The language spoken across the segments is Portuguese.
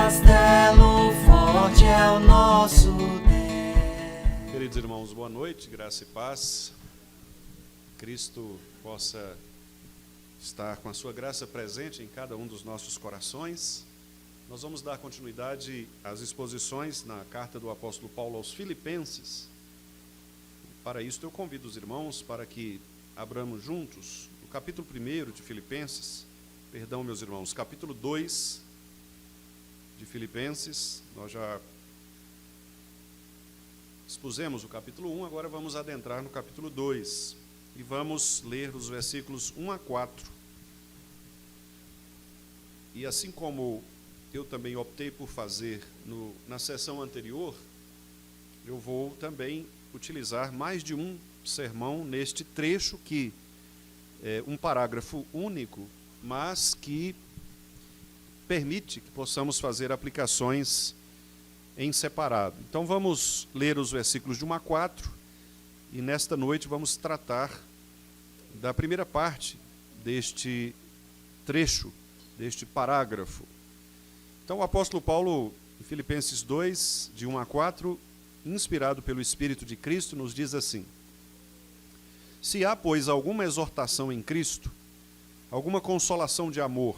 castelo forte é o nosso Deus. Queridos irmãos, boa noite, graça e paz. Cristo possa estar com a sua graça presente em cada um dos nossos corações. Nós vamos dar continuidade às exposições na carta do apóstolo Paulo aos Filipenses. Para isso, eu convido os irmãos para que abramos juntos o capítulo 1 de Filipenses, meus irmãos, capítulo 2 de Filipenses. Nós já expusemos o capítulo 1, agora vamos adentrar no capítulo 2 e vamos ler os versículos 1 a 4. E assim como eu também optei por fazer na sessão anterior, eu vou também utilizar mais de um sermão neste trecho, que é um parágrafo único, mas que permite que possamos fazer aplicações em separado. Então vamos ler os versículos de 1 a 4, e nesta noite vamos tratar da primeira parte deste trecho, deste parágrafo. Então o apóstolo Paulo, em Filipenses 2, de 1 a 4, inspirado pelo Espírito de Cristo, nos diz assim: Se há, pois, alguma exortação em Cristo, alguma consolação de amor,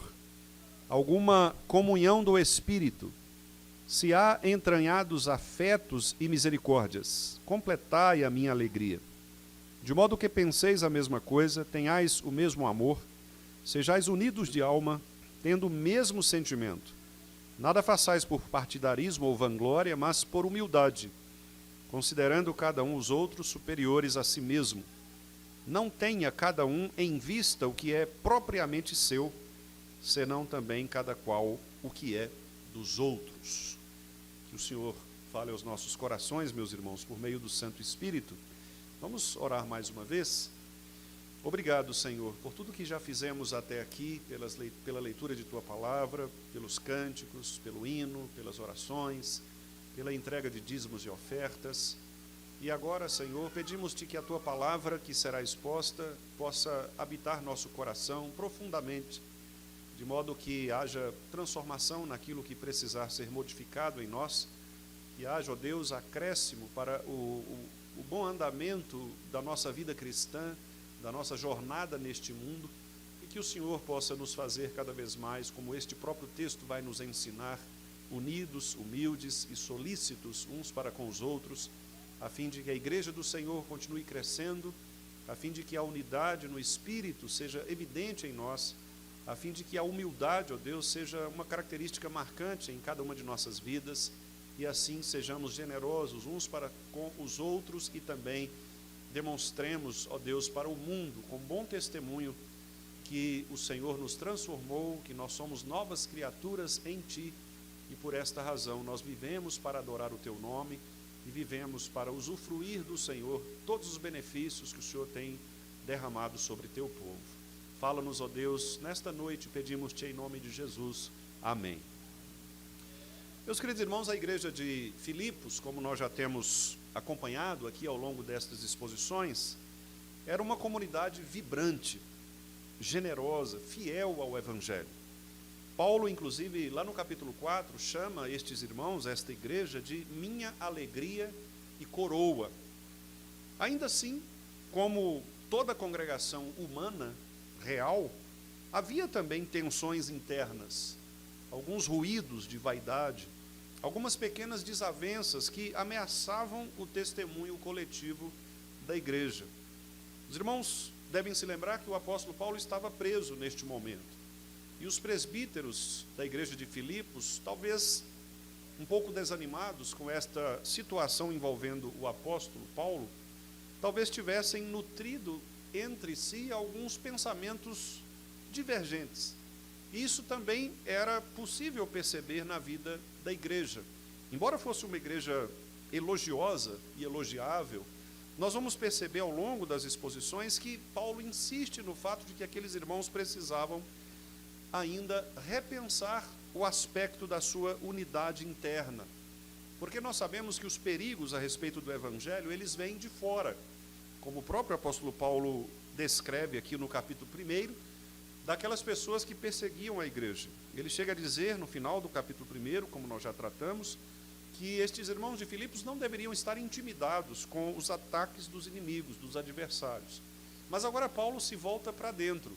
alguma comunhão do Espírito, se há entranhados afetos e misericórdias, completai a minha alegria. De modo que penseis a mesma coisa, tenhais o mesmo amor, sejais unidos de alma, tendo o mesmo sentimento. Nada façais por partidarismo ou vanglória, mas por humildade, considerando cada um os outros superiores a si mesmo. Não tenha cada um em vista o que é propriamente seu, senão também cada qual o que é dos outros. Que o Senhor fale aos nossos corações, meus irmãos, por meio do Santo Espírito. Vamos orar mais uma vez. Obrigado, Senhor, por tudo que já fizemos até aqui, pela leitura de Tua Palavra, pelos cânticos, pelo hino, pelas orações, pela entrega de dízimos e ofertas. E agora, Senhor, pedimos-Te que a Tua Palavra, que será exposta, possa habitar nosso coração profundamente, de modo que haja transformação naquilo que precisar ser modificado em nós, que haja, ó Deus, acréscimo para o bom andamento da nossa vida cristã, da nossa jornada neste mundo, e que o Senhor possa nos fazer cada vez mais, como este próprio texto vai nos ensinar, unidos, humildes e solícitos uns para com os outros, a fim de que a igreja do Senhor continue crescendo, a fim de que a unidade no Espírito seja evidente em nós, a fim de que a humildade, ó Deus, seja uma característica marcante em cada uma de nossas vidas, e assim sejamos generosos uns para com os outros e também demonstremos, ó Deus, para o mundo, com bom testemunho, que o Senhor nos transformou, que nós somos novas criaturas em Ti, e por esta razão nós vivemos para adorar o Teu nome e vivemos para usufruir do Senhor todos os benefícios que o Senhor tem derramado sobre Teu povo. Fala-nos, ó Deus, nesta noite, pedimos-Te em nome de Jesus. Amém. Meus queridos irmãos, a igreja de Filipos, como nós já temos acompanhado aqui ao longo destas exposições, era uma comunidade vibrante, generosa, fiel ao Evangelho. Paulo, inclusive, lá no capítulo 4, chama estes irmãos, esta igreja, de minha alegria e coroa. Ainda assim, como toda congregação humana, real, havia também tensões internas, alguns ruídos de vaidade, algumas pequenas desavenças que ameaçavam o testemunho coletivo da igreja. Os irmãos devem se lembrar que o apóstolo Paulo estava preso neste momento. E os presbíteros da igreja de Filipos, talvez um pouco desanimados com esta situação envolvendo o apóstolo Paulo, talvez tivessem nutrido entre si alguns pensamentos divergentes. Isso também era possível perceber na vida da igreja. Embora fosse uma igreja elogiosa e elogiável, nós vamos perceber ao longo das exposições que Paulo insiste no fato de que aqueles irmãos precisavam ainda repensar o aspecto da sua unidade interna. Porque nós sabemos que os perigos a respeito do Evangelho, eles vêm de fora. Como o próprio apóstolo Paulo descreve aqui no capítulo 1, daquelas pessoas que perseguiam a igreja. Ele chega a dizer, no final do capítulo 1, como nós já tratamos, que estes irmãos de Filipos não deveriam estar intimidados com os ataques dos inimigos, dos adversários. Mas agora Paulo se volta para dentro.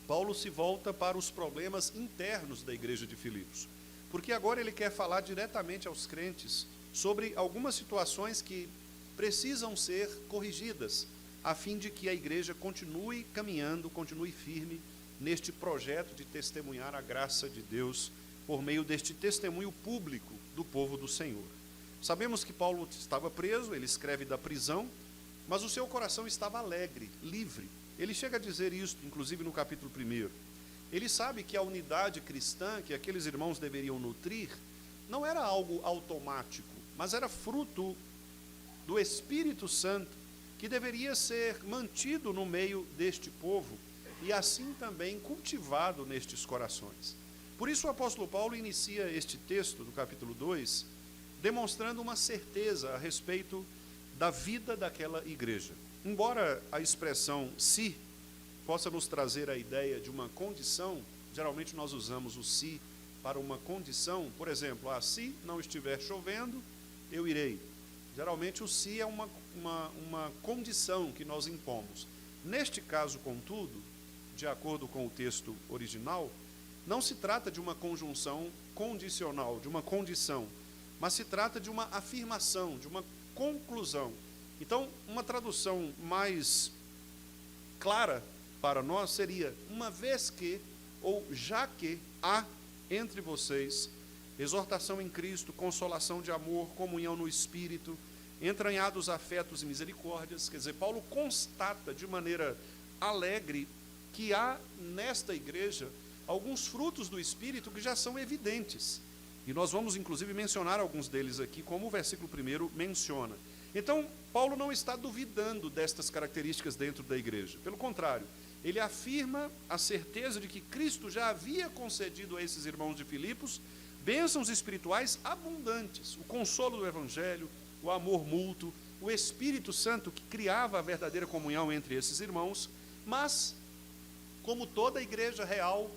Paulo se volta para os problemas internos da igreja de Filipos. Porque agora ele quer falar diretamente aos crentes sobre algumas situações que precisam ser corrigidas, a fim de que a igreja continue caminhando, continue firme neste projeto de testemunhar a graça de Deus por meio deste testemunho público do povo do Senhor. Sabemos que Paulo estava preso, ele escreve da prisão, mas o seu coração estava alegre, livre. Ele chega a dizer isso, inclusive no capítulo 1. Ele sabe que a unidade cristã que aqueles irmãos deveriam nutrir não era algo automático, mas era fruto do Espírito Santo que deveria ser mantido no meio deste povo e assim também cultivado nestes corações. Por isso o apóstolo Paulo inicia este texto do capítulo 2 demonstrando uma certeza a respeito da vida daquela igreja. Embora a expressão se possa nos trazer a ideia de uma condição, geralmente nós usamos o se para uma condição, por exemplo, se não estiver chovendo, eu irei. Geralmente o se é uma condição que nós impomos. Neste caso, contudo, de acordo com o texto original, não se trata de uma conjunção condicional, de uma condição, mas se trata de uma afirmação, de uma conclusão. Então, uma tradução mais clara para nós seria: uma vez que, ou já que há entre vocês exortação em Cristo, consolação de amor, comunhão no Espírito, entranhados afetos e misericórdias. Quer dizer, Paulo constata de maneira alegre que há nesta igreja alguns frutos do Espírito que já são evidentes. E nós vamos, inclusive, mencionar alguns deles aqui, como o versículo 1 menciona. Então, Paulo não está duvidando destas características dentro da igreja. Pelo contrário, ele afirma a certeza de que Cristo já havia concedido a esses irmãos de Filipos bênçãos espirituais abundantes, o consolo do Evangelho, o amor mútuo, o Espírito Santo que criava a verdadeira comunhão entre esses irmãos, mas, como toda igreja real,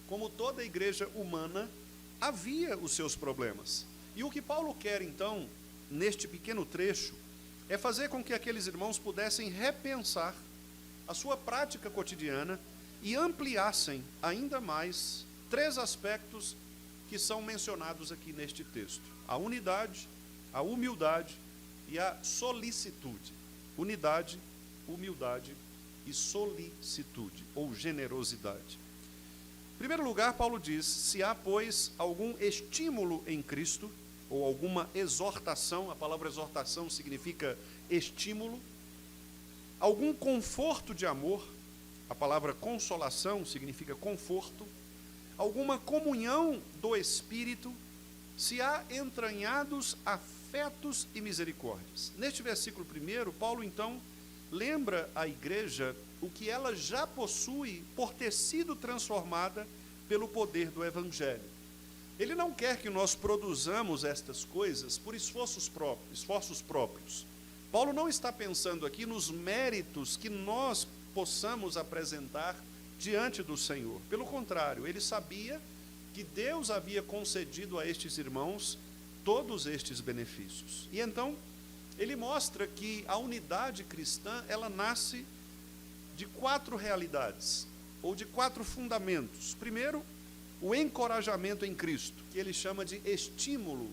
como toda igreja humana, havia os seus problemas. E o que Paulo quer, então, neste pequeno trecho, é fazer com que aqueles irmãos pudessem repensar a sua prática cotidiana e ampliassem ainda mais 3 aspectos que são mencionados aqui neste texto: a unidade, a humildade e a solicitude. Unidade, humildade e solicitude, ou generosidade. Em primeiro lugar, Paulo diz: se há, pois, algum estímulo em Cristo, ou alguma exortação, a palavra exortação significa estímulo, algum conforto de amor, a palavra consolação significa conforto, alguma comunhão do Espírito, se há entranhados afetos e misericórdias. Neste versículo 1, Paulo então lembra à igreja o que ela já possui por ter sido transformada pelo poder do Evangelho. Ele não quer que nós produzamos estas coisas por esforços próprios. Paulo não está pensando aqui nos méritos que nós possamos apresentar diante do Senhor. Pelo contrário, ele sabia que Deus havia concedido a estes irmãos todos estes benefícios. E então, ele mostra que a unidade cristã, ela nasce de 4 realidades, ou de 4 fundamentos. Primeiro, o encorajamento em Cristo, que ele chama de estímulo,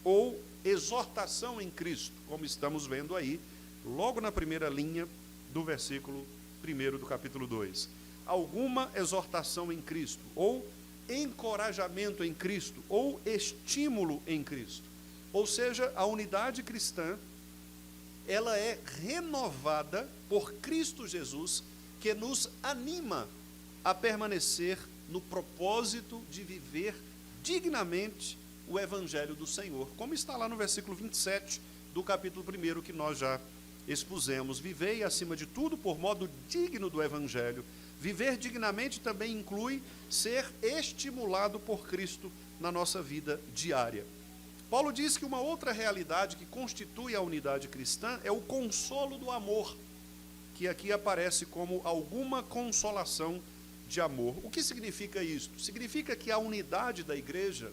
ou exortação em Cristo, como estamos vendo aí, logo na primeira linha do versículo 1 do capítulo 2. Alguma exortação em Cristo, ou encorajamento em Cristo, ou estímulo em Cristo. Ou seja, a unidade cristã, ela é renovada por Cristo Jesus, que nos anima a permanecer no propósito de viver dignamente o Evangelho do Senhor, como está lá no versículo 27 do capítulo 1 que nós já expusemos. Vivei, acima de tudo, por modo digno do Evangelho. Viver dignamente também inclui ser estimulado por Cristo na nossa vida diária. Paulo diz que uma outra realidade que constitui a unidade cristã é o consolo do amor, que aqui aparece como alguma consolação de amor. O que significa isto? Significa que a unidade da igreja,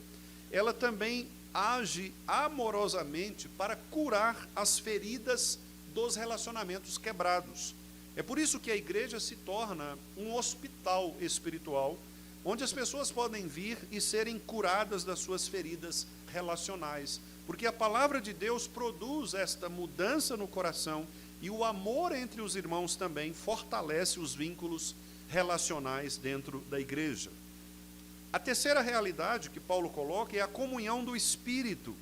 ela também age amorosamente para curar as feridas dos relacionamentos quebrados. É por isso que a igreja se torna um hospital espiritual, onde as pessoas podem vir e serem curadas das suas feridas relacionais, porque a palavra de Deus produz esta mudança no coração, e o amor entre os irmãos também fortalece os vínculos relacionais dentro da igreja. A terceira realidade que Paulo coloca é a comunhão do Espírito,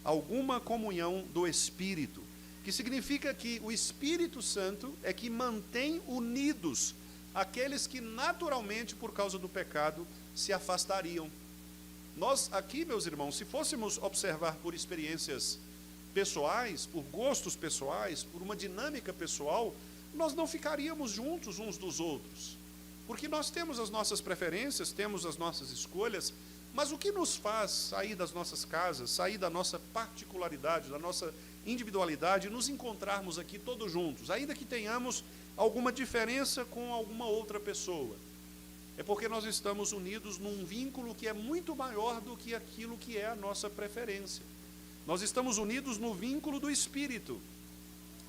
alguma comunhão do Espírito, que significa que o Espírito Santo é que mantém unidos aqueles que naturalmente, por causa do pecado, se afastariam. Nós aqui, meus irmãos, se fôssemos observar por experiências pessoais, por gostos pessoais, por uma dinâmica pessoal, nós não ficaríamos juntos uns dos outros. Porque nós temos as nossas preferências, temos as nossas escolhas, mas o que nos faz sair das nossas casas, sair da nossa particularidade, da nossa individualidade, nos encontrarmos aqui todos juntos, ainda que tenhamos alguma diferença com alguma outra pessoa? É porque nós estamos unidos num vínculo que é muito maior do que aquilo que é a nossa preferência. Nós estamos unidos no vínculo do Espírito,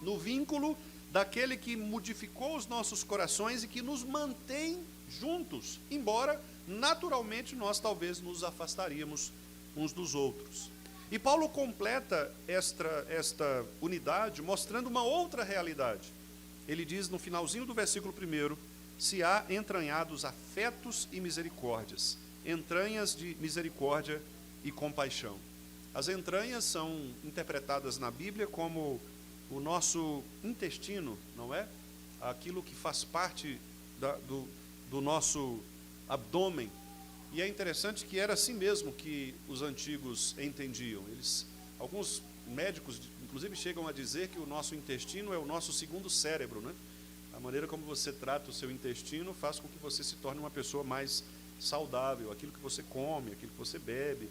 no vínculo daquele que modificou os nossos corações e que nos mantém juntos, embora naturalmente nós talvez nos afastaríamos uns dos outros. E Paulo completa esta unidade mostrando uma outra realidade. Ele diz no finalzinho do versículo 1, se há entranhados afetos e misericórdias, entranhas de misericórdia e compaixão. As entranhas são interpretadas na Bíblia como o nosso intestino, não é? Aquilo que faz parte do nosso abdômen. E é interessante que era assim mesmo que os antigos entendiam. Alguns médicos, inclusive, chegam a dizer que o nosso intestino é o nosso segundo cérebro, né? A maneira como você trata o seu intestino faz com que você se torne uma pessoa mais saudável. Aquilo que você come, aquilo que você bebe,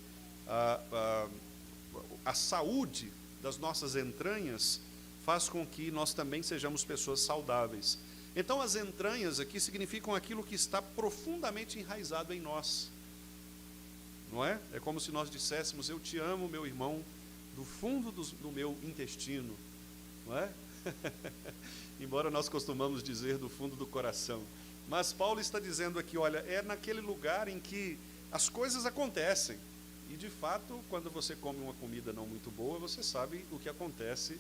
a saúde das nossas entranhas faz com que nós também sejamos pessoas saudáveis. Então, as entranhas aqui significam aquilo que está profundamente enraizado em nós. Não é? É como se nós disséssemos, eu te amo, meu irmão, do fundo do meu intestino. Não é? Embora nós costumamos dizer do fundo do coração. Mas Paulo está dizendo aqui, olha, é naquele lugar em que as coisas acontecem. E, de fato, quando você come uma comida não muito boa, você sabe o que acontece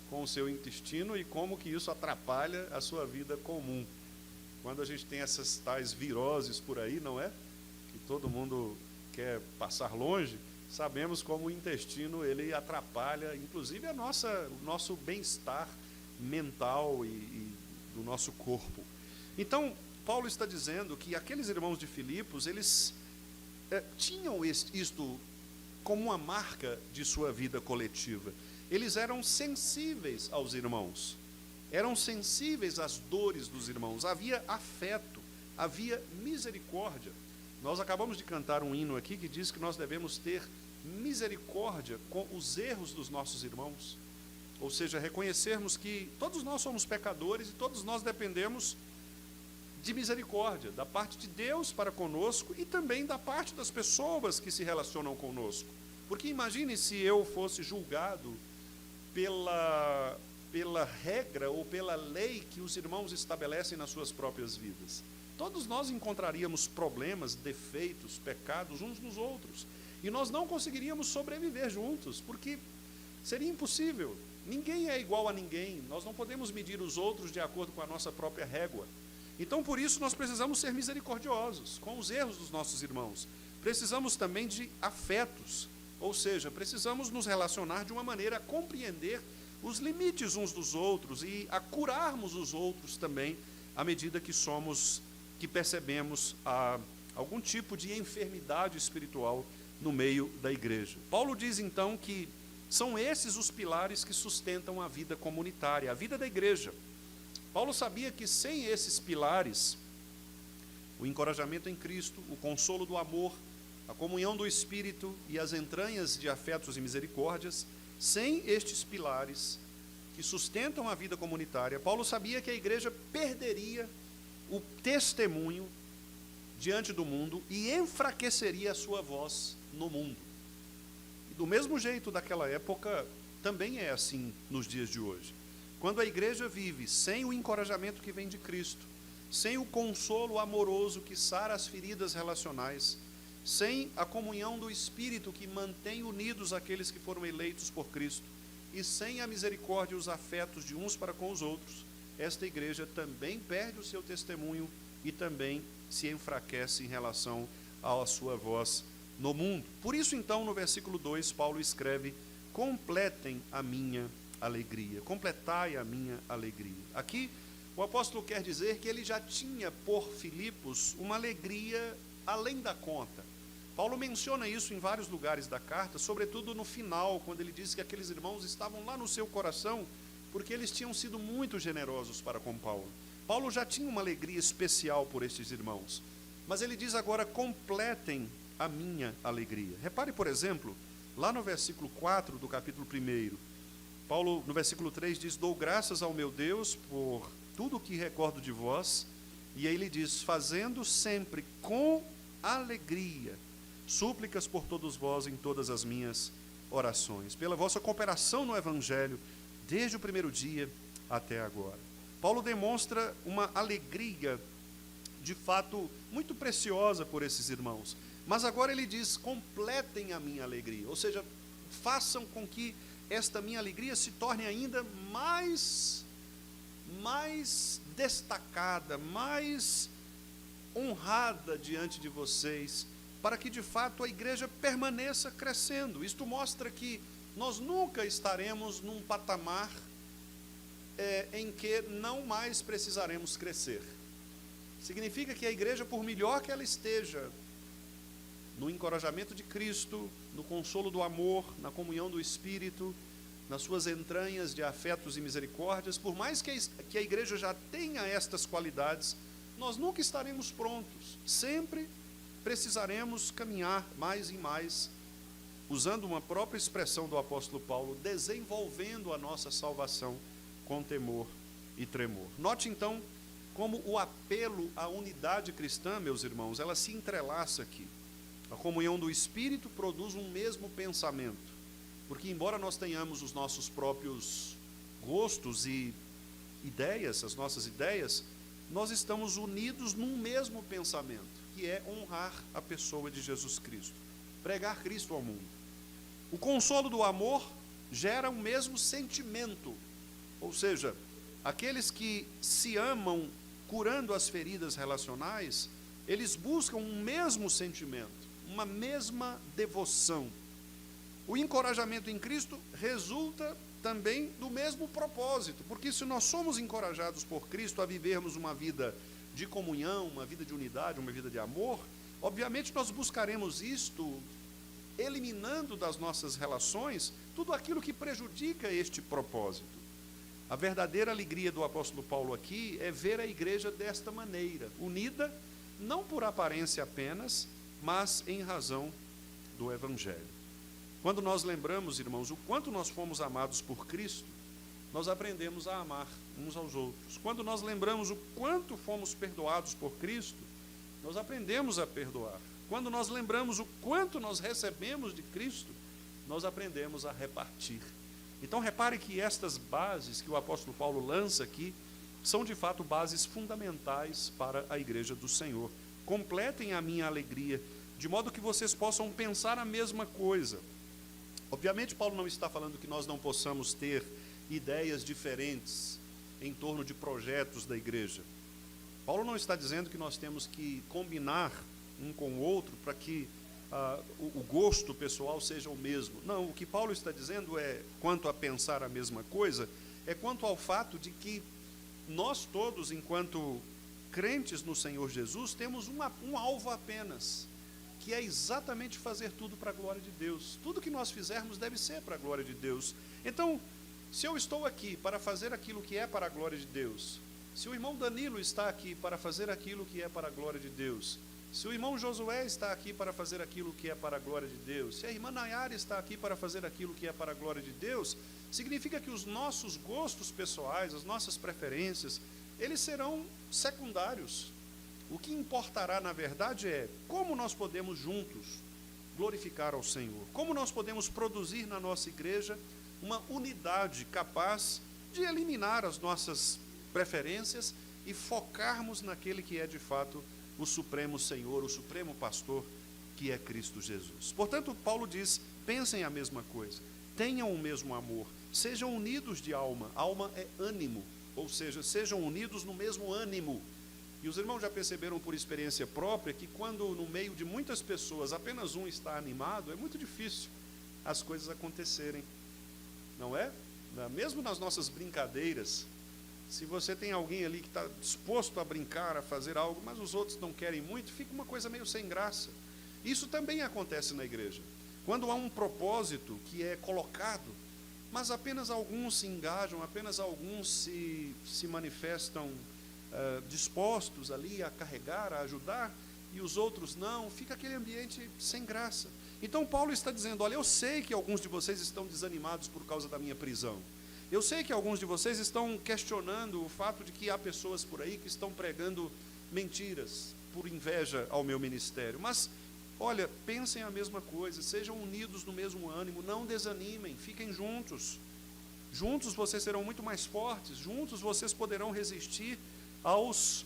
com o seu intestino e como que isso atrapalha a sua vida comum. Quando a gente tem essas tais viroses por aí, não é? Que todo mundo quer passar longe, sabemos como o intestino ele atrapalha, inclusive o nosso bem-estar mental e do nosso corpo. Então, Paulo está dizendo que aqueles irmãos de Filipos, eles tinham isto como uma marca de sua vida coletiva. Eles eram sensíveis aos irmãos, eram sensíveis às dores dos irmãos, havia afeto, havia misericórdia. Nós acabamos de cantar um hino aqui que diz que nós devemos ter misericórdia com os erros dos nossos irmãos, ou seja, reconhecermos que todos nós somos pecadores e todos nós dependemos de misericórdia, da parte de Deus para conosco e também da parte das pessoas que se relacionam conosco. Porque imagine se eu fosse julgado pela regra ou pela lei que os irmãos estabelecem nas suas próprias vidas. Todos nós encontraríamos problemas, defeitos, pecados uns nos outros. E nós não conseguiríamos sobreviver juntos, porque seria impossível. Ninguém é igual a ninguém. Nós não podemos medir os outros de acordo com a nossa própria régua. Então, por isso, nós precisamos ser misericordiosos com os erros dos nossos irmãos. Precisamos também de afetos. Ou seja, precisamos nos relacionar de uma maneira a compreender os limites uns dos outros e a curarmos os outros também, à medida que percebemos algum tipo de enfermidade espiritual no meio da igreja. Paulo diz então que são esses os pilares que sustentam a vida comunitária, a vida da igreja. Paulo sabia que sem esses pilares, o encorajamento em Cristo, o consolo do amor, a comunhão do Espírito e as entranhas de afetos e misericórdias, sem estes pilares que sustentam a vida comunitária, Paulo sabia que a igreja perderia o testemunho diante do mundo e enfraqueceria a sua voz no mundo. E do mesmo jeito daquela época, também é assim nos dias de hoje. Quando a igreja vive sem o encorajamento que vem de Cristo, sem o consolo amoroso que sara as feridas relacionais, sem a comunhão do Espírito que mantém unidos aqueles que foram eleitos por Cristo, e sem a misericórdia e os afetos de uns para com os outros, esta igreja também perde o seu testemunho e também se enfraquece em relação à sua voz no mundo. Por isso, então, no versículo 2, Paulo escreve: completem a minha alegria, completai a minha alegria. Aqui, o apóstolo quer dizer que ele já tinha por Filipos uma alegria além da conta. Paulo menciona isso em vários lugares da carta, sobretudo no final, quando ele diz que aqueles irmãos estavam lá no seu coração, porque eles tinham sido muito generosos para com Paulo. Paulo já tinha uma alegria especial por estes irmãos, mas ele diz agora: completem a minha alegria. Repare, por exemplo, lá no versículo 4 do capítulo 1, Paulo, no versículo 3, diz: dou graças ao meu Deus por tudo o que recordo de vós, e aí ele diz: fazendo sempre com alegria súplicas por todos vós em todas as minhas orações, pela vossa cooperação no Evangelho, desde o primeiro dia até agora. Paulo demonstra uma alegria, de fato, muito preciosa por esses irmãos. Mas agora ele diz: completem a minha alegria, ou seja, façam com que esta minha alegria se torne ainda mais destacada, mais honrada diante de vocês, para que de fato a igreja permaneça crescendo. Isto mostra que nós nunca estaremos num patamar em que não mais precisaremos crescer. Significa que a igreja, por melhor que ela esteja, no encorajamento de Cristo, no consolo do amor, na comunhão do Espírito, nas suas entranhas de afetos e misericórdias, por mais que a igreja já tenha estas qualidades, nós nunca estaremos prontos. Sempre precisaremos caminhar mais e mais, usando uma própria expressão do apóstolo Paulo, desenvolvendo a nossa salvação com temor e tremor. Note então como o apelo à unidade cristã, meus irmãos, ela se entrelaça aqui. A comunhão do Espírito produz um mesmo pensamento, porque embora nós tenhamos os nossos próprios gostos e ideias, as nossas ideias, nós estamos unidos num mesmo pensamento, que é honrar a pessoa de Jesus Cristo, pregar Cristo ao mundo. O consolo do amor gera o mesmo sentimento, ou seja, aqueles que se amam curando as feridas relacionais, eles buscam um mesmo sentimento, uma mesma devoção. O encorajamento em Cristo resulta também do mesmo propósito, porque se nós somos encorajados por Cristo a vivermos uma vida de comunhão, uma vida de unidade, uma vida de amor, obviamente nós buscaremos isto eliminando das nossas relações tudo aquilo que prejudica este propósito. A verdadeira alegria do apóstolo Paulo aqui é ver a igreja desta maneira, unida não por aparência apenas, mas em razão do Evangelho. Quando nós lembramos, irmãos, o quanto nós fomos amados por Cristo, nós aprendemos a amar uns aos outros. Quando nós lembramos o quanto fomos perdoados por Cristo, nós aprendemos a perdoar. Quando nós lembramos o quanto nós recebemos de Cristo, nós aprendemos a repartir. Então repare que estas bases que o apóstolo Paulo lança aqui são de fato bases fundamentais para a igreja do Senhor. Completem a minha alegria, de modo que vocês possam pensar a mesma coisa. Obviamente Paulo não está falando que nós não possamos ter ideias diferentes em torno de projetos da igreja. Paulo não está dizendo que nós temos que combinar um com o outro para que o gosto pessoal seja o mesmo. Não, o que Paulo está dizendo é, quanto a pensar a mesma coisa, é quanto ao fato de que nós todos, enquanto crentes no Senhor Jesus, temos um alvo apenas, que é exatamente fazer tudo para a glória de Deus. Tudo que nós fizermos deve ser para a glória de Deus. Então, se eu estou aqui para fazer aquilo que é para a glória de Deus, se o irmão Danilo está aqui para fazer aquilo que é para a glória de Deus, se o irmão Josué está aqui para fazer aquilo que é para a glória de Deus, se a irmã Nayara está aqui para fazer aquilo que é para a glória de Deus, significa que os nossos gostos pessoais, as nossas preferências, eles serão secundários. O que importará, na verdade, é como nós podemos juntos glorificar ao Senhor. Como nós podemos produzir na nossa igreja uma unidade capaz de eliminar as nossas preferências e focarmos naquele que é, de fato, o Supremo Senhor, o Supremo Pastor, que é Cristo Jesus. Portanto, Paulo diz, pensem a mesma coisa, tenham o mesmo amor, sejam unidos de alma. Alma é ânimo, ou seja, sejam unidos no mesmo ânimo. E os irmãos já perceberam por experiência própria que quando no meio de muitas pessoas apenas um está animado, é muito difícil as coisas acontecerem, não é? Mesmo nas nossas brincadeiras, se você tem alguém ali que está disposto a brincar, a fazer algo, mas os outros não querem muito, fica uma coisa meio sem graça. Isso também acontece na igreja. Quando há um propósito que é colocado, mas apenas alguns se engajam, apenas alguns se manifestam dispostos ali a carregar, a ajudar, e os outros não, fica aquele ambiente sem graça. Então Paulo está dizendo, olha, eu sei que alguns de vocês estão desanimados por causa da minha prisão. Eu sei que alguns de vocês estão questionando o fato de que há pessoas por aí que estão pregando mentiras por inveja ao meu ministério. Mas, olha, pensem a mesma coisa, sejam unidos no mesmo ânimo, não desanimem, fiquem juntos. Juntos vocês serão muito mais fortes, juntos vocês poderão resistir aos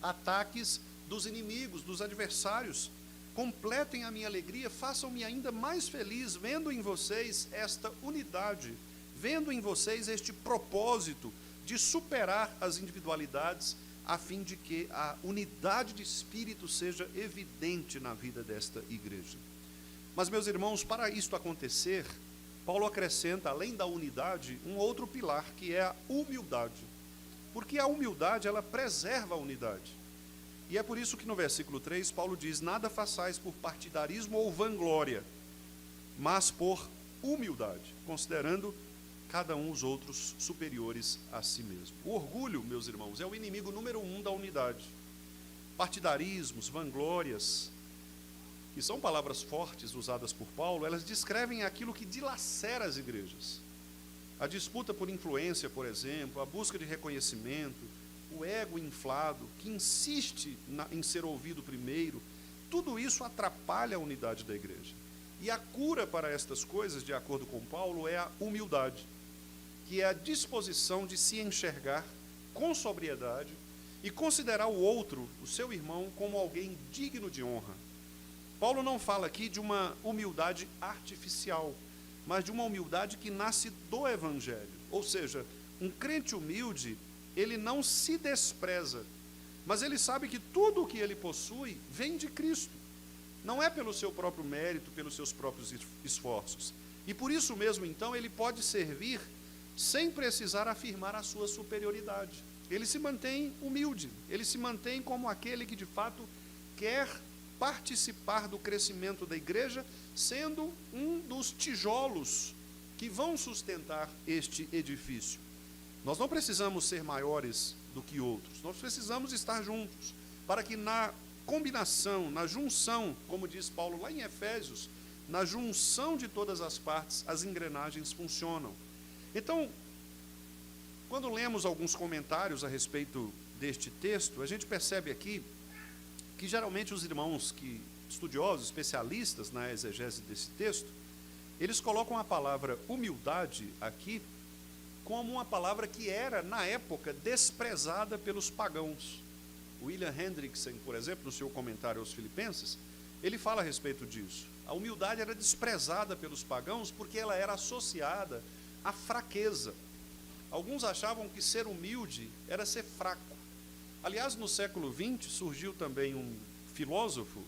ataques dos inimigos, dos adversários. Completem a minha alegria, façam-me ainda mais feliz, vendo em vocês esta unidade, vendo em vocês este propósito de superar as individualidades, a fim de que a unidade de espírito seja evidente na vida desta igreja. Mas, meus irmãos, para isto acontecer, Paulo acrescenta, além da unidade, um outro pilar, que é a humildade. Porque a humildade, ela preserva a unidade. E é por isso que no versículo 3, Paulo diz, nada façais por partidarismo ou vanglória, mas por humildade, considerando cada um os outros superiores a si mesmo. O orgulho, meus irmãos, é o inimigo número 1 da unidade. Partidarismos, vanglórias, que são palavras fortes usadas por Paulo, elas descrevem aquilo que dilacera as igrejas. A disputa por influência, por exemplo, a busca de reconhecimento, o ego inflado, que insiste em ser ouvido primeiro, tudo isso atrapalha a unidade da igreja. E a cura para estas coisas, de acordo com Paulo, é a humildade, que é a disposição de se enxergar com sobriedade e considerar o outro, o seu irmão, como alguém digno de honra. Paulo não fala aqui de uma humildade artificial, mas de uma humildade que nasce do Evangelho. Ou seja, um crente humilde, ele não se despreza, mas ele sabe que tudo o que ele possui vem de Cristo. Não é pelo seu próprio mérito, pelos seus próprios esforços. E por isso mesmo, então, ele pode servir sem precisar afirmar a sua superioridade. Ele se mantém humilde, ele se mantém como aquele que de fato quer participar do crescimento da igreja, sendo um dos tijolos que vão sustentar este edifício. Nós não precisamos ser maiores do que outros, nós precisamos estar juntos, para que na combinação, na junção, como diz Paulo lá em Efésios, na junção de todas as partes, as engrenagens funcionam. Então, quando lemos alguns comentários a respeito deste texto, a gente percebe aqui que geralmente os irmãos estudiosos, especialistas na exegese desse texto, eles colocam a palavra humildade aqui como uma palavra que era, na época, desprezada pelos pagãos. William Hendrickson, por exemplo, no seu comentário aos Filipenses, ele fala a respeito disso. A humildade era desprezada pelos pagãos porque ela era associada à fraqueza. Alguns achavam que ser humilde era ser fraco. Aliás, no século XX, surgiu também um filósofo,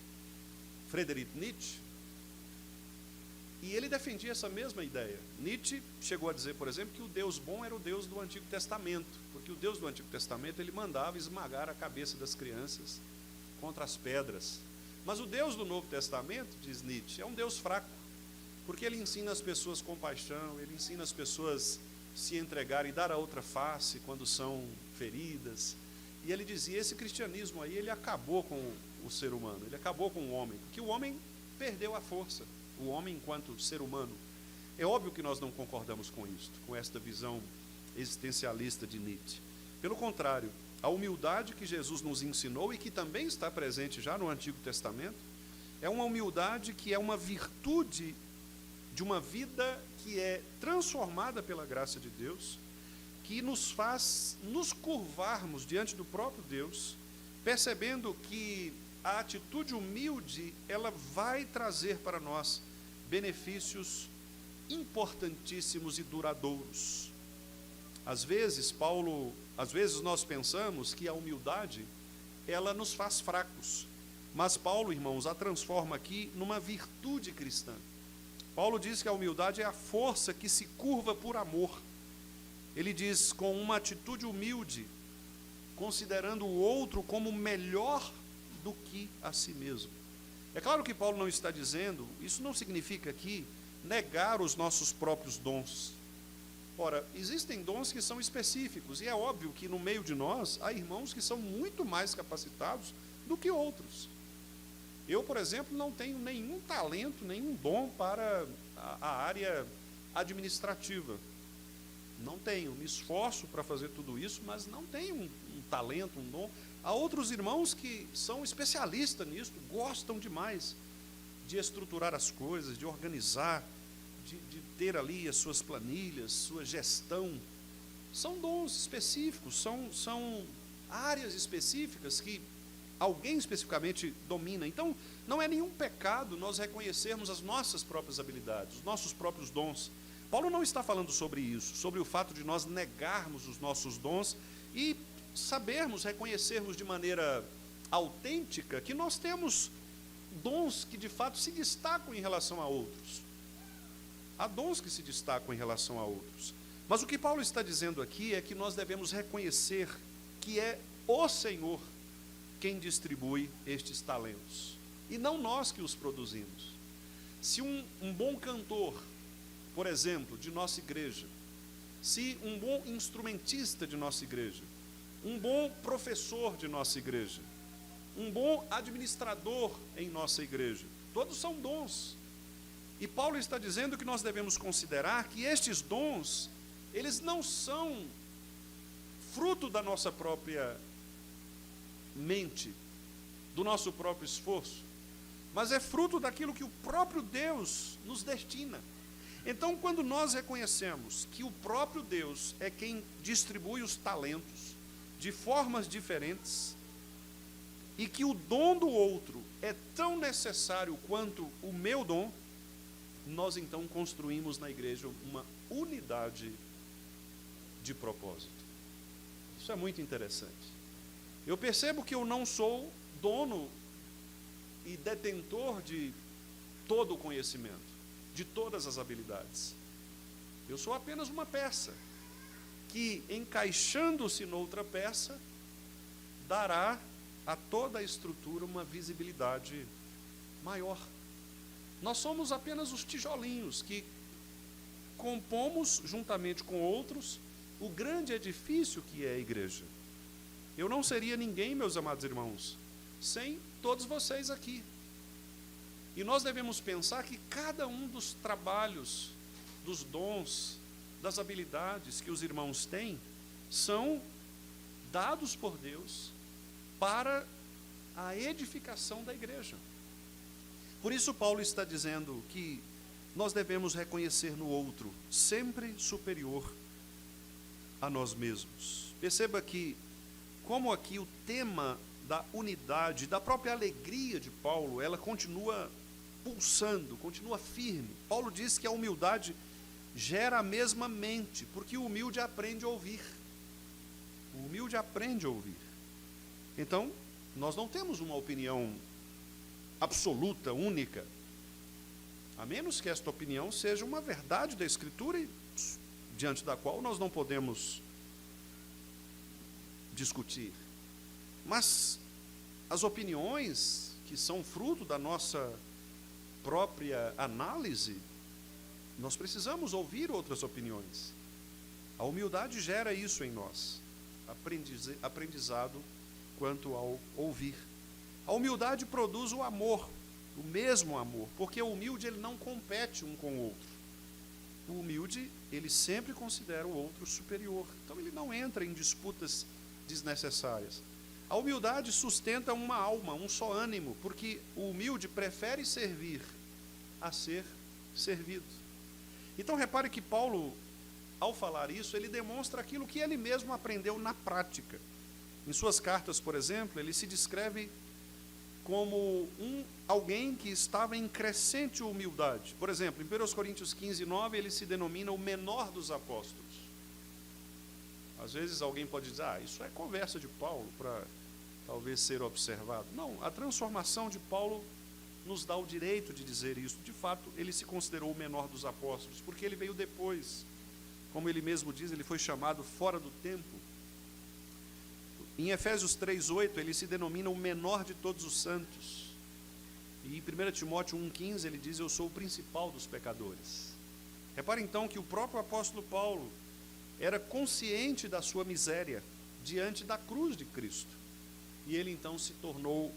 Friedrich Nietzsche, e ele defendia essa mesma ideia. Nietzsche chegou a dizer, por exemplo, que o Deus bom era o Deus do Antigo Testamento, porque o Deus do Antigo Testamento, ele mandava esmagar a cabeça das crianças contra as pedras. Mas o Deus do Novo Testamento, diz Nietzsche, é um Deus fraco, porque ele ensina as pessoas compaixão, ele ensina as pessoas se entregarem, dar a outra face quando são feridas. E ele dizia, esse cristianismo aí, ele acabou com o ser humano, ele acabou com o homem, porque o homem perdeu a força, o homem enquanto ser humano. É óbvio que nós não concordamos com isto, com esta visão existencialista de Nietzsche. Pelo contrário, A humildade que Jesus nos ensinou e que também está presente já no Antigo Testamento, é uma humildade que é uma virtude de uma vida que é transformada pela graça de Deus, que nos faz nos curvarmos diante do próprio Deus, percebendo que a atitude humilde, ela vai trazer para nós benefícios importantíssimos e duradouros. Às vezes nós pensamos que a humildade, ela nos faz fracos, mas Paulo, irmãos, a transforma aqui numa virtude cristã. Paulo diz que a humildade é a força que se curva por amor. Ele diz, com uma atitude humilde, considerando o outro como melhor do que a si mesmo. É claro que Paulo não está dizendo, isso não significa aqui negar os nossos próprios dons. Ora, existem dons que são específicos, e é óbvio que no meio de nós há irmãos que são muito mais capacitados do que outros. Eu, por exemplo, não tenho nenhum talento, nenhum dom para a área administrativa. Não tenho, me esforço para fazer tudo isso, mas não tenho um talento, um dom. Há outros irmãos que são especialistas nisso, gostam demais de estruturar as coisas, de organizar, de ter ali as suas planilhas, sua gestão. São dons específicos, são áreas específicas que alguém especificamente domina. Então, não é nenhum pecado nós reconhecermos as nossas próprias habilidades, os nossos próprios dons. Paulo não está falando sobre isso, sobre o fato de nós negarmos os nossos dons e sabermos, reconhecermos de maneira autêntica que nós temos dons que de fato se destacam em relação a outros. Há dons que se destacam em relação a outros. Mas o que Paulo está dizendo aqui é que nós devemos reconhecer que é o Senhor quem distribui estes talentos, e não nós que os produzimos. Se um bom cantor, por exemplo, de nossa igreja, se um bom instrumentista de nossa igreja, um bom professor de nossa igreja, um bom administrador em nossa igreja, todos são dons. E Paulo está dizendo que nós devemos considerar que estes dons, eles não são fruto da nossa própria mente, do nosso próprio esforço, mas é fruto daquilo que o próprio Deus nos destina. Então, quando nós reconhecemos que o próprio Deus é quem distribui os talentos de formas diferentes, e que o dom do outro é tão necessário quanto o meu dom, nós então construímos na igreja uma unidade de propósito. Isso é muito interessante. Eu percebo que eu não sou dono e detentor de todo o conhecimento, de todas as habilidades. Eu sou apenas uma peça que, encaixando-se noutra peça, dará a toda a estrutura uma visibilidade maior. Nós somos apenas os tijolinhos que compomos, juntamente com outros, o grande edifício que é a igreja. Eu não seria ninguém, meus amados irmãos, sem todos vocês aqui. E nós devemos pensar que cada um dos trabalhos, dos dons, das habilidades que os irmãos têm, são dados por Deus para a edificação da igreja. Por isso Paulo está dizendo que nós devemos reconhecer no outro, sempre superior a nós mesmos. Perceba que, como aqui o tema da unidade, da própria alegria de Paulo, ela continua pulsando, continua firme. Paulo diz que a humildade gera a mesma mente, porque o humilde aprende a ouvir. O humilde aprende a ouvir. Então, nós não temos uma opinião absoluta, única, a menos que esta opinião seja uma verdade da Escritura e diante da qual nós não podemos discutir. Mas as opiniões que são fruto da nossa própria análise, nós precisamos ouvir outras opiniões. A humildade gera isso em nós, aprendizado quanto ao ouvir. A humildade produz o amor, o mesmo amor, porque o humilde ele não compete um com o outro. O humilde, ele sempre considera o outro superior. Então ele não entra em disputas desnecessárias. A humildade sustenta uma alma, um só ânimo, porque o humilde prefere servir a ser servido. Então repare que Paulo, ao falar isso, ele demonstra aquilo que ele mesmo aprendeu na prática. Em suas cartas, por exemplo, ele se descreve como alguém que estava em crescente humildade. Por exemplo, em 1 Coríntios 15, 9, ele se denomina o menor dos apóstolos. Às vezes alguém pode dizer, isso é conversa de Paulo para talvez ser observado. Não, a transformação de Paulo nos dá o direito de dizer isso. De fato, ele se considerou o menor dos apóstolos, porque ele veio depois. Como ele mesmo diz, ele foi chamado fora do tempo. Em Efésios 3:8, ele se denomina o menor de todos os santos. E em 1 Timóteo 1,15, ele diz, eu sou o principal dos pecadores. Repare então que o próprio apóstolo Paulo era consciente da sua miséria diante da cruz de Cristo. E ele então se tornou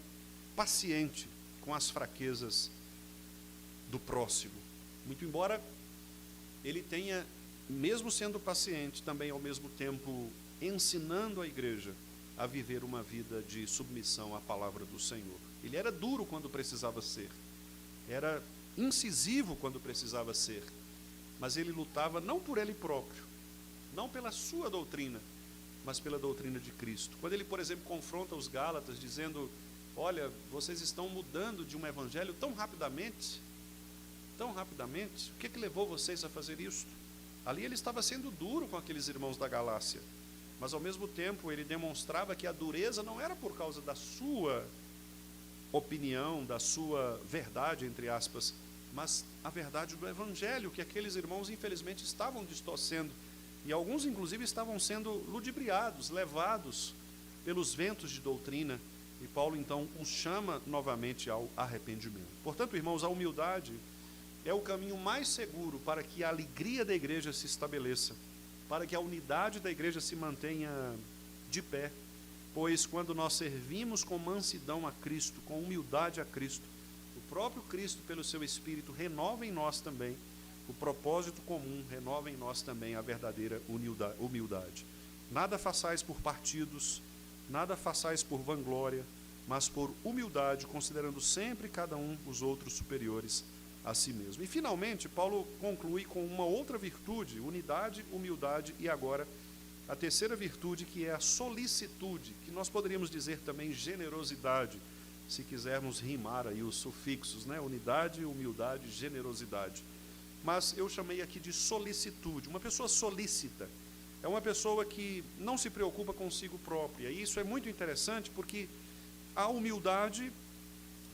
paciente com as fraquezas do próximo. Muito embora ele tenha, mesmo sendo paciente, também ao mesmo tempo ensinando a igreja a viver uma vida de submissão à palavra do Senhor. Ele era duro quando precisava ser, era incisivo quando precisava ser, mas ele lutava não por ele próprio, não pela sua doutrina, mas pela doutrina de Cristo. Quando ele, por exemplo, confronta os Gálatas, dizendo, olha, vocês estão mudando de um evangelho tão rapidamente, o que levou vocês a fazer isso? Ali ele estava sendo duro com aqueles irmãos da Galácia, mas ao mesmo tempo ele demonstrava que a dureza não era por causa da sua opinião, da sua verdade, entre aspas, mas a verdade do evangelho, que aqueles irmãos infelizmente estavam distorcendo, e alguns inclusive estavam sendo ludibriados, levados pelos ventos de doutrina, e Paulo então os chama novamente ao arrependimento. Portanto, irmãos, a humildade é o caminho mais seguro para que a alegria da igreja se estabeleça, para que a unidade da igreja se mantenha de pé, pois quando nós servimos com mansidão a Cristo, com humildade a Cristo, o próprio Cristo, pelo seu Espírito, renova em nós também o propósito comum, renova em nós também a verdadeira humildade. Nada façais por partidos, nada façais por vanglória, mas por humildade, considerando sempre cada um os outros superiores a si mesmo. E finalmente, Paulo conclui com uma outra virtude, unidade, humildade e agora a terceira virtude, que é a solicitude, que nós poderíamos dizer também generosidade, se quisermos rimar aí os sufixos, né? Unidade, humildade, generosidade. Mas eu chamei aqui de solicitude. Uma pessoa solícita é uma pessoa que não se preocupa consigo própria. E isso é muito interessante porque a humildade,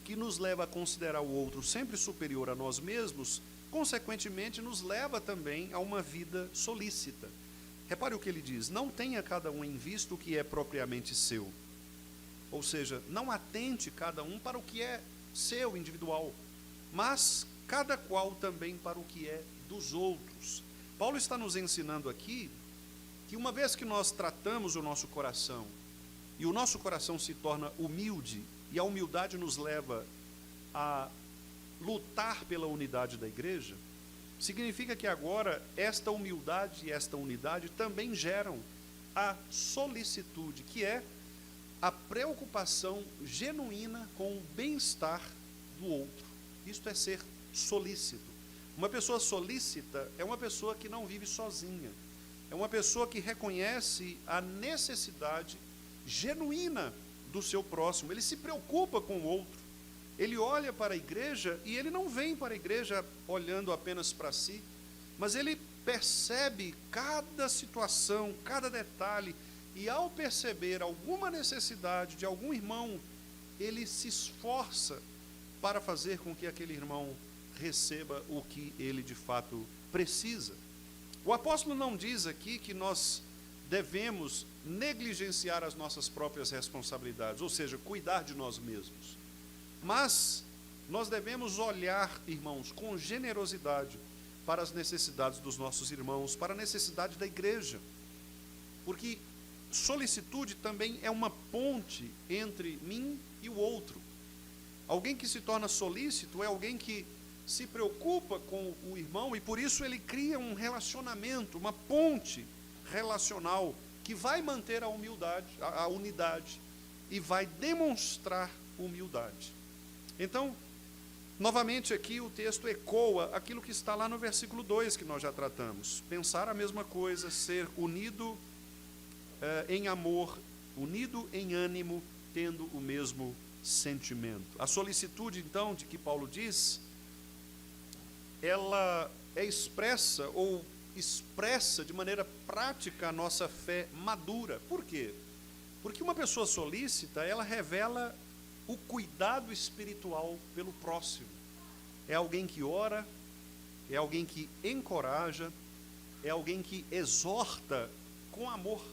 que nos leva a considerar o outro sempre superior a nós mesmos, consequentemente nos leva também a uma vida solícita. Repare o que ele diz, não tenha cada um em vista o que é propriamente seu. Ou seja, não atente cada um para o que é seu, individual, mas cada qual também para o que é dos outros. Paulo está nos ensinando aqui que uma vez que nós tratamos o nosso coração, e o nosso coração se torna humilde, e a humildade nos leva a lutar pela unidade da igreja, significa que agora esta humildade e esta unidade também geram a solicitude, que é a preocupação genuína com o bem-estar do outro. Isto é ser solícito. Uma pessoa solícita é uma pessoa que não vive sozinha, é uma pessoa que reconhece a necessidade genuína do seu próximo, ele se preocupa com o outro, ele olha para a igreja e ele não vem para a igreja olhando apenas para si, mas ele percebe cada situação, cada detalhe, e ao perceber alguma necessidade de algum irmão, ele se esforça para fazer com que aquele irmão receba o que ele de fato precisa. O apóstolo não diz aqui que nós devemos negligenciar as nossas próprias responsabilidades, ou seja, cuidar de nós mesmos. Mas nós devemos olhar, irmãos, com generosidade para as necessidades dos nossos irmãos, para a necessidade da igreja. Porque solicitude também é uma ponte entre mim e o outro. Alguém que se torna solícito é alguém que se preocupa com o irmão e por isso ele cria um relacionamento, uma ponte relacional que vai manter a humildade, a unidade, e vai demonstrar humildade. Então, novamente aqui o texto ecoa aquilo que está lá no versículo 2 que nós já tratamos. Pensar a mesma coisa, ser unido em amor, unido em ânimo, tendo o mesmo sentimento. A solicitude, então, de que Paulo diz, ela é expressa ou expressa de maneira prática a nossa fé madura. Por quê? Porque uma pessoa solícita, ela revela o cuidado espiritual pelo próximo. É alguém que ora, é alguém que encoraja, é alguém que exorta com amor.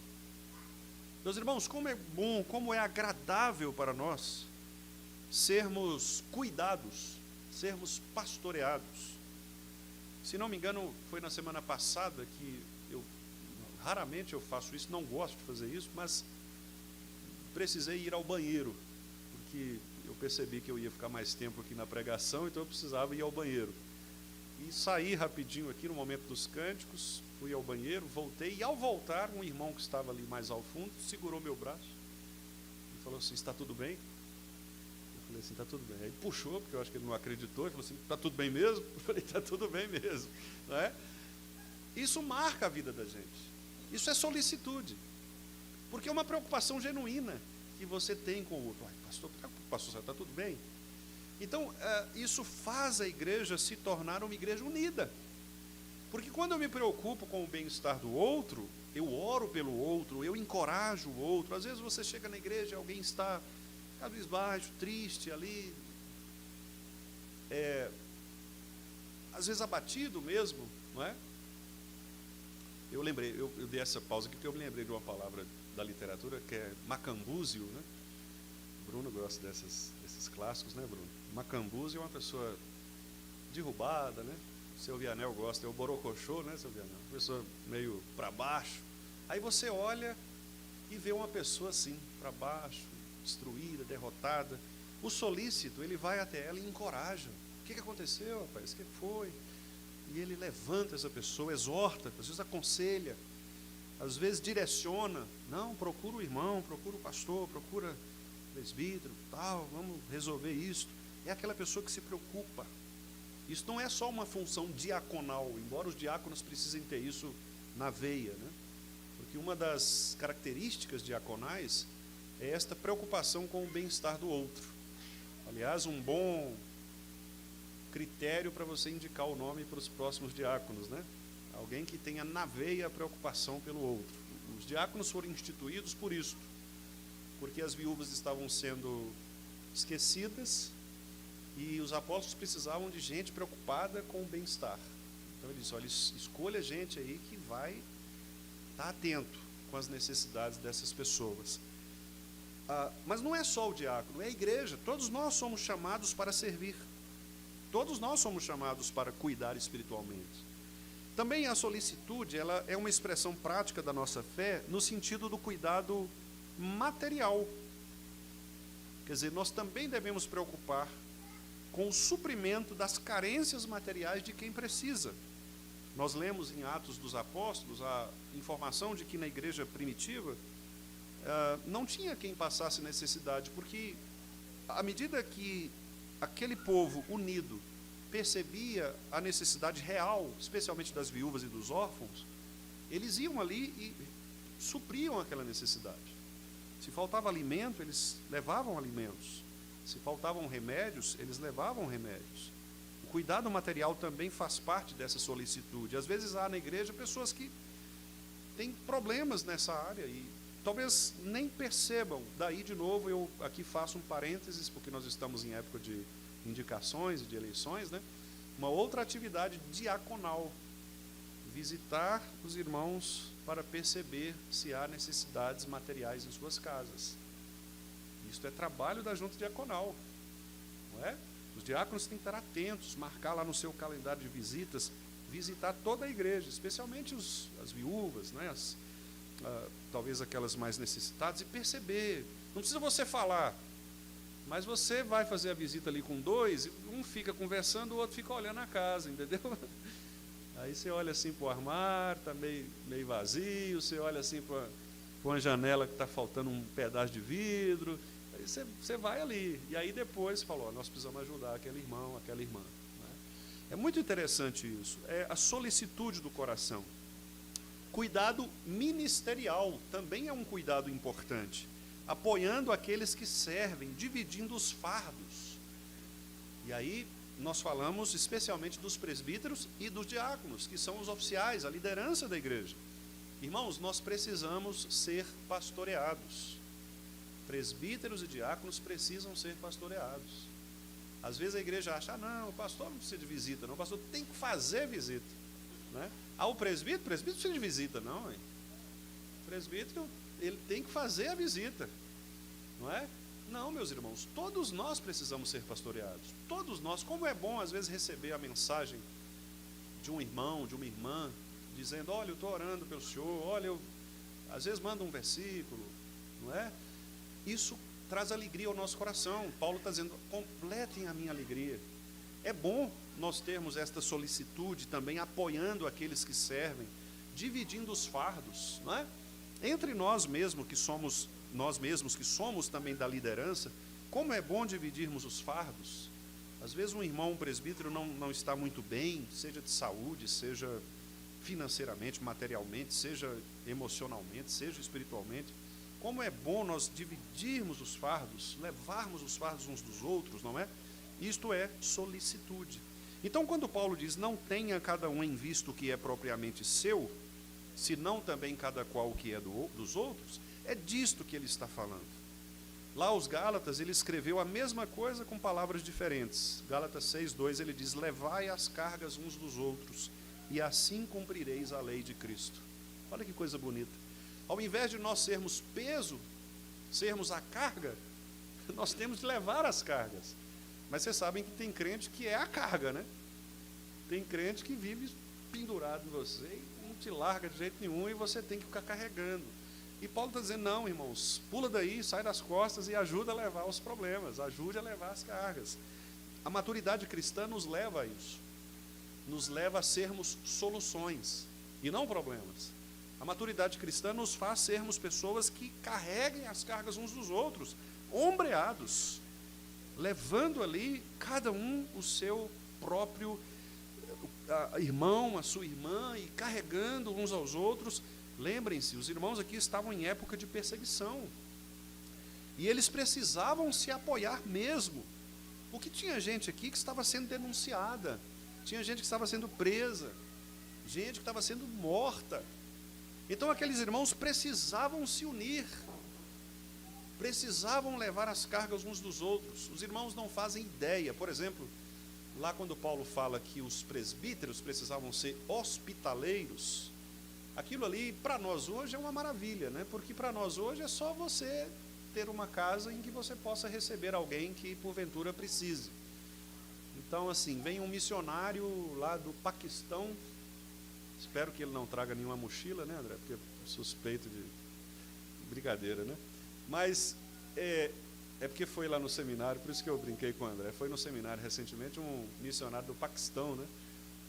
Meus irmãos, como é bom, como é agradável para nós sermos cuidados, sermos pastoreados. Se não me engano, foi na semana passada que raramente eu faço isso, não gosto de fazer isso, mas precisei ir ao banheiro, porque eu percebi que eu ia ficar mais tempo aqui na pregação, então eu precisava ir ao banheiro. E saí rapidinho aqui no momento dos cânticos, fui ao banheiro, voltei, e ao voltar, um irmão que estava ali mais ao fundo, segurou meu braço e falou assim, está tudo bem? Eu falei assim, está tudo bem. Aí puxou, porque eu acho que ele não acreditou, ele falou assim, está tudo bem mesmo? Eu falei, está tudo bem mesmo. Não é? Isso marca a vida da gente. Isso é solicitude. Porque é uma preocupação genuína que você tem com o outro. Pastor, está tudo bem? Então, isso faz a igreja se tornar uma igreja unida. Porque quando eu me preocupo com o bem-estar do outro, eu oro pelo outro, eu encorajo o outro. Às vezes você chega na igreja e alguém está cabisbaixo, triste ali, às vezes abatido mesmo, não é? Eu lembrei, eu dei essa pausa aqui porque eu me lembrei de uma palavra da literatura que é macambúzio, né? Bruno gosta desses clássicos, né, Bruno? Macambúzio é uma pessoa derrubada, né? O seu Vianel gosta, é o borocochô, né, seu Vianel? Uma pessoa meio para baixo. Aí você olha e vê uma pessoa assim, para baixo, destruída, derrotada. O solícito, ele vai até ela e encoraja. O que aconteceu, rapaz? O que foi? E ele levanta essa pessoa, exorta, às vezes aconselha, às vezes direciona. Não, procura o irmão, procura o pastor, procura o presbítero, tal, vamos resolver isso. É aquela pessoa que se preocupa. Isso não é só uma função diaconal, embora os diáconos precisem ter isso na veia, né? Porque uma das características diaconais é esta preocupação com o bem-estar do outro. Aliás, um bom critério para você indicar o nome para os próximos diáconos, né? Alguém que tenha na veia a preocupação pelo outro. Os diáconos foram instituídos por isso, porque as viúvas estavam sendo esquecidas e os apóstolos precisavam de gente preocupada com o bem-estar. Então ele disse, olha, escolha gente aí que vai estar atento com as necessidades dessas pessoas. Mas não é só o diácono, é a igreja. Todos nós somos chamados para servir. Todos nós somos chamados para cuidar espiritualmente. Também a solicitude, ela é uma expressão prática da nossa fé no sentido do cuidado material. Quer dizer, nós também devemos preocupar com o suprimento das carências materiais de quem precisa. Nós lemos em Atos dos Apóstolos a informação de que na igreja primitiva não tinha quem passasse necessidade, porque à medida que aquele povo unido percebia a necessidade real, especialmente das viúvas e dos órfãos, eles iam ali e supriam aquela necessidade. Se faltava alimento, eles levavam alimentos. Se faltavam remédios, eles levavam remédios. O cuidado material também faz parte dessa solicitude. Às vezes há na igreja pessoas que têm problemas nessa área e talvez nem percebam. Daí, de novo, eu aqui faço um parênteses, porque nós estamos em época de indicações e de eleições, né? Uma outra atividade diaconal, visitar os irmãos para perceber se há necessidades materiais em suas casas. Isto é trabalho da junta diaconal, não é? Os diáconos têm que estar atentos, marcar lá no seu calendário de visitas, visitar toda a igreja, especialmente as viúvas, né? Talvez aquelas mais necessitadas, e perceber. Não precisa você falar, mas você vai fazer a visita ali com dois, e um fica conversando, o outro fica olhando a casa, entendeu? Aí você olha assim para o armário, está meio vazio, você olha assim para com a janela que está faltando um pedaço de vidro. Aí você vai ali. E aí depois falou, nós precisamos ajudar aquele irmão, aquela irmã. Né? É muito interessante isso. É a solicitude do coração. Cuidado ministerial também é um cuidado importante. Apoiando aqueles que servem, dividindo os fardos. E aí nós falamos especialmente dos presbíteros e dos diáconos, que são os oficiais, a liderança da igreja. Irmãos, nós precisamos ser pastoreados. Presbíteros e diáconos precisam ser pastoreados. Às vezes a igreja acha, não, o pastor não precisa de visita, não, o pastor tem que fazer visita. Né? O presbítero não precisa de visita, não. Hein? O presbítero, ele tem que fazer a visita. Não é? Não, meus irmãos, todos nós precisamos ser pastoreados. Todos nós, como é bom às vezes receber a mensagem de um irmão, de uma irmã, dizendo, olha, eu estou orando pelo senhor, olha, eu às vezes manda um versículo, não é? Isso traz alegria ao nosso coração. Paulo está dizendo, completem a minha alegria. É bom nós termos esta solicitude também, apoiando aqueles que servem, dividindo os fardos, não é? Entre nós mesmos que somos também da liderança, como é bom dividirmos os fardos. Às vezes um irmão, um presbítero não está muito bem, seja de saúde, seja financeiramente, materialmente, seja emocionalmente, seja espiritualmente. Como é bom nós dividirmos os fardos, levarmos os fardos uns dos outros, não é? Isto é solicitude. Então, quando Paulo diz, não tenha cada um em vista o que é propriamente seu, senão também cada qual o que é dos outros, é disto que ele está falando. Lá aos Gálatas, ele escreveu a mesma coisa com palavras diferentes. Gálatas 6:2, ele diz, levai as cargas uns dos outros, e assim cumprireis a lei de Cristo. Olha que coisa bonita. Ao invés de nós sermos peso, sermos a carga, nós temos de levar as cargas. Mas vocês sabem que tem crente que é a carga, né? Tem crente que vive pendurado em você e não te larga de jeito nenhum e você tem que ficar carregando. E Paulo está dizendo, não, irmãos, pula daí, sai das costas e ajuda a levar os problemas, ajude a levar as cargas. A maturidade cristã nos leva a isso. Nos leva a sermos soluções e não problemas. A maturidade cristã nos faz sermos pessoas que carreguem as cargas uns dos outros, ombreados, levando ali cada um o seu próprio irmão, a sua irmã, e carregando uns aos outros. Lembrem-se, os irmãos aqui estavam em época de perseguição, e eles precisavam se apoiar mesmo, porque tinha gente aqui que estava sendo denunciada, tinha gente que estava sendo presa, gente que estava sendo morta. Então aqueles irmãos precisavam se unir, precisavam levar as cargas uns dos outros. Os irmãos não fazem ideia, por exemplo, lá quando Paulo fala que os presbíteros precisavam ser hospitaleiros, aquilo ali para nós hoje é uma maravilha, né? Porque para nós hoje é só você ter uma casa em que você possa receber alguém que porventura precise. Então assim, vem um missionário lá do Paquistão, espero que ele não traga nenhuma mochila, né, André? Porque suspeito de brincadeira, né? Mas é porque foi lá no seminário, por isso que eu brinquei com o André. Foi no seminário recentemente um missionário do Paquistão, né?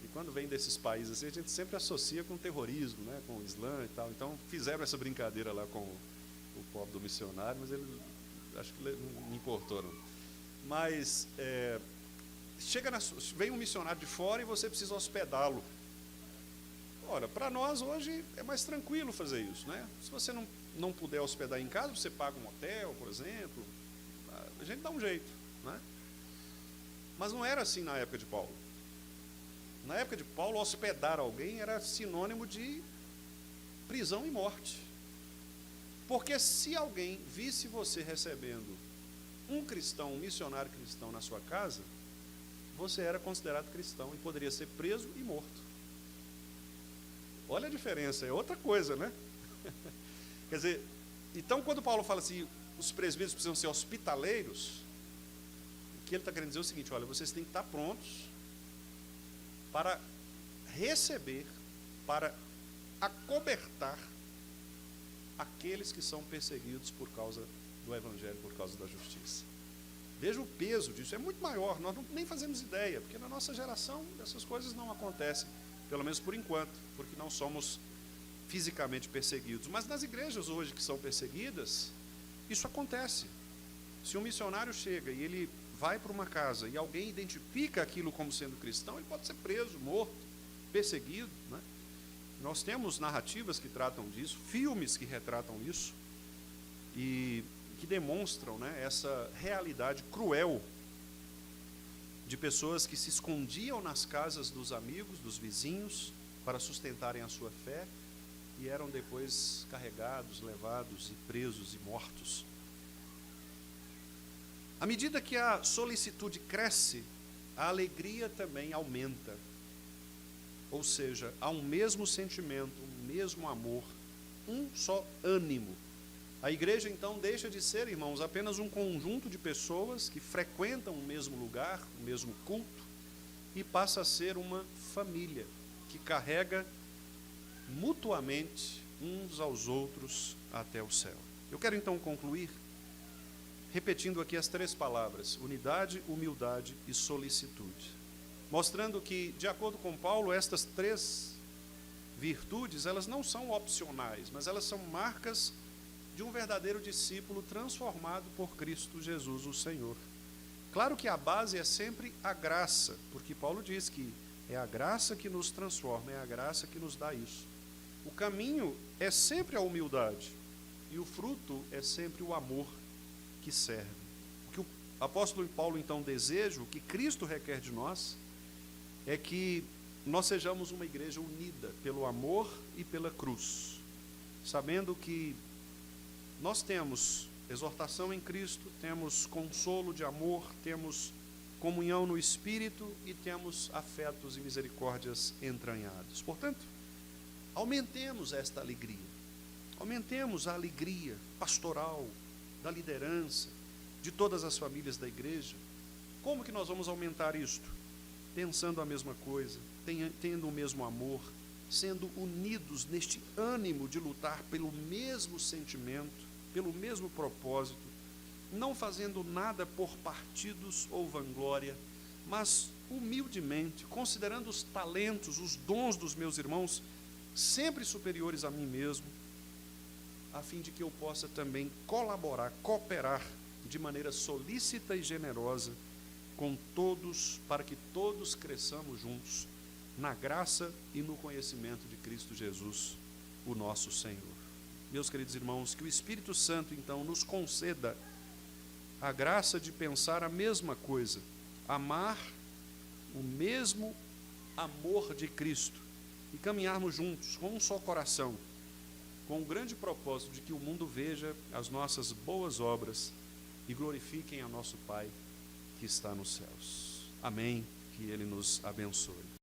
E quando vem desses países assim, a gente sempre associa com terrorismo, né? Com o Islã e tal. Então fizeram essa brincadeira lá com o pobre do missionário, mas ele acho que não importou, não. Mas vem um missionário de fora e você precisa hospedá-lo. Ora, para nós hoje é mais tranquilo fazer isso, né? Se você não puder hospedar em casa, você paga um hotel, por exemplo, a gente dá um jeito, né? Mas não era assim na época de Paulo. Na época de Paulo, hospedar alguém era sinônimo de prisão e morte. Porque se alguém visse você recebendo um cristão, um missionário cristão na sua casa, você era considerado cristão e poderia ser preso e morto. Olha a diferença, é outra coisa, né? Quer dizer, então quando Paulo fala assim, os presbíteros precisam ser hospitaleiros, o que ele está querendo dizer é o seguinte, olha, vocês têm que estar prontos para receber, para acobertar aqueles que são perseguidos por causa do Evangelho, por causa da justiça. Veja o peso disso, é muito maior, nós nem fazemos ideia, porque na nossa geração essas coisas não acontecem, pelo menos por enquanto, porque não somos fisicamente perseguidos, mas nas igrejas hoje que são perseguidas, isso acontece. Se um missionário chega e ele vai para uma casa e alguém identifica aquilo como sendo cristão, ele pode ser preso, morto, perseguido, né? Nós temos narrativas que tratam disso, filmes que retratam isso e que demonstram, né, essa realidade cruel de pessoas que se escondiam nas casas dos amigos, dos vizinhos, para sustentarem a sua fé, e eram depois carregados, levados e presos e mortos. À medida que a solicitude cresce, a alegria também aumenta. Ou seja, há um mesmo sentimento, um mesmo amor, um só ânimo. A igreja, então, deixa de ser, irmãos, apenas um conjunto de pessoas que frequentam o mesmo lugar, o mesmo culto, e passa a ser uma família que carrega mutuamente uns aos outros até o céu. Eu quero, então, concluir repetindo aqui as 3 palavras: unidade, humildade e solicitude, mostrando que, de acordo com Paulo, estas 3 virtudes, elas não são opcionais, mas elas são marcas de um verdadeiro discípulo transformado por Cristo Jesus, o Senhor. Claro que a base é sempre a graça, porque Paulo diz que é a graça que nos transforma, é a graça que nos dá isso. O caminho é sempre a humildade, e o fruto é sempre o amor que serve. O que o apóstolo Paulo então deseja, o que Cristo requer de nós, é que nós sejamos uma igreja unida pelo amor e pela cruz, sabendo que nós temos exortação em Cristo, temos consolo de amor, temos comunhão no Espírito e temos afetos e misericórdias entranhados. Portanto, aumentemos esta alegria, aumentemos a alegria pastoral, da liderança, de todas as famílias da igreja. Como que nós vamos aumentar isto? Pensando a mesma coisa, tendo o mesmo amor, sendo unidos neste ânimo de lutar pelo mesmo sentimento, pelo mesmo propósito, não fazendo nada por partidos ou vanglória, mas humildemente, considerando os talentos, os dons dos meus irmãos, sempre superiores a mim mesmo, a fim de que eu possa também colaborar, cooperar de maneira solícita e generosa com todos, para que todos cresçamos juntos na graça e no conhecimento de Cristo Jesus, o nosso Senhor. Meus queridos irmãos, que o Espírito Santo, então, nos conceda a graça de pensar a mesma coisa, amar o mesmo amor de Cristo e caminharmos juntos com um só coração, com o grande propósito de que o mundo veja as nossas boas obras e glorifiquem a nosso Pai que está nos céus. Amém. Que Ele nos abençoe.